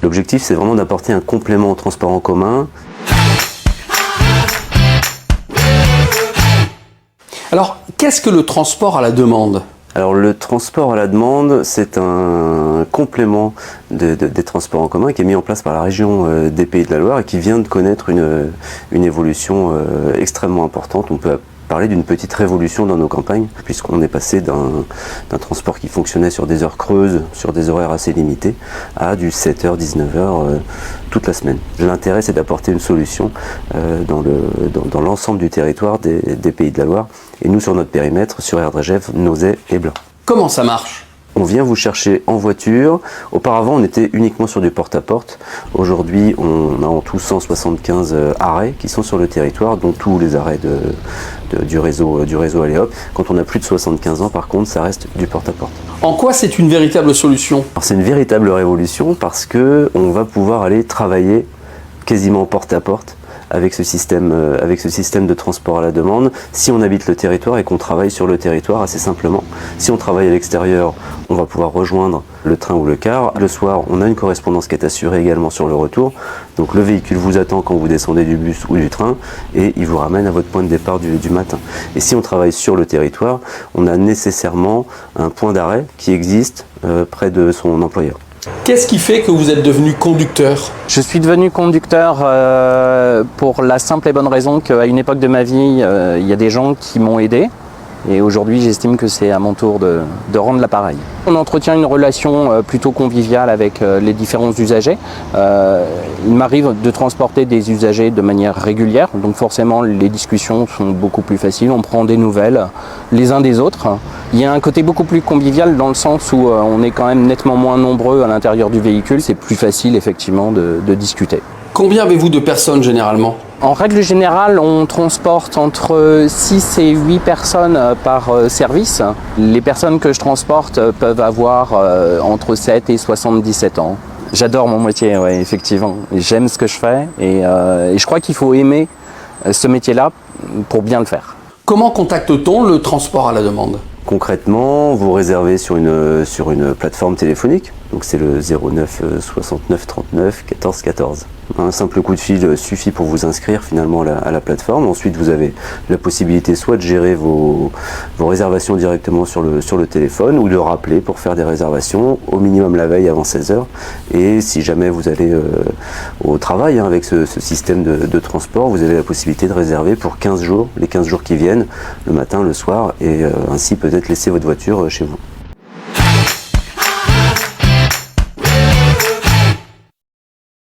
L'objectif, c'est vraiment d'apporter un complément au transport en commun. Alors, qu'est-ce que le transport à la demande ? Alors le transport à la demande, c'est un complément des transports en commun qui est mis en place par la région des Pays de la Loire et qui vient de connaître une évolution extrêmement importante. On peut parler d'une petite révolution dans nos campagnes, puisqu'on est passé d'un transport qui fonctionnait sur des heures creuses, sur des horaires assez limités, à du 7h, 19h toute la semaine. L'intérêt, c'est d'apporter une solution dans l'ensemble du territoire des Pays de la Loire. Et nous, sur notre périmètre, sur Erdregève, Nozay et Blain. Comment ça marche ? On vient vous chercher en voiture. Auparavant, on était uniquement sur du porte-à-porte. Aujourd'hui, on a en tout 175 arrêts qui sont sur le territoire, dont tous les arrêts du réseau Aléop. Quand on a plus de 75 ans, par contre, ça reste du porte-à-porte. En quoi c'est une véritable solution ? Alors, c'est une véritable révolution parce qu'on va pouvoir aller travailler quasiment porte-à-porte avec ce système de transport à la demande, si on habite le territoire et qu'on travaille sur le territoire assez simplement. Si on travaille à l'extérieur, on va pouvoir rejoindre le train ou le car. Le soir, on a une correspondance qui est assurée également sur le retour. Donc le véhicule vous attend quand vous descendez du bus ou du train et il vous ramène à votre point de départ du matin. Et si on travaille sur le territoire, on a nécessairement un point d'arrêt qui existe près de son employeur. Qu'est-ce qui fait que vous êtes devenu conducteur ? Je suis devenu conducteur pour la simple et bonne raison qu'à une époque de ma vie, il y a des gens qui m'ont aidé. Et aujourd'hui, j'estime que c'est à mon tour de rendre l'appareil. On entretient une relation plutôt conviviale avec les différents usagers. Il m'arrive de transporter des usagers de manière régulière, donc forcément les discussions sont beaucoup plus faciles. On prend des nouvelles les uns des autres. Il y a un côté beaucoup plus convivial dans le sens où on est quand même nettement moins nombreux à l'intérieur du véhicule. C'est plus facile effectivement de discuter. Combien avez-vous de personnes généralement ? En règle générale, on transporte entre 6 et 8 personnes par service. Les personnes que je transporte peuvent avoir entre 7 et 77 ans. J'adore mon métier, ouais, effectivement. J'aime ce que je fais et je crois qu'il faut aimer ce métier-là pour bien le faire. Comment contacte-t-on le transport à la demande ? Concrètement, vous réservez sur une plateforme téléphonique, donc c'est le 09 69 39 14 14. Un simple coup de fil suffit pour vous inscrire finalement à la plateforme. Ensuite, vous avez la possibilité soit de gérer vos réservations directement sur le téléphone ou de rappeler pour faire des réservations au minimum la veille avant 16h. Et si jamais vous allez au travail avec ce système de transport, vous avez la possibilité de réserver pour 15 jours, les 15 jours qui viennent, le matin, le soir, et ainsi peut-être laisser votre voiture chez vous.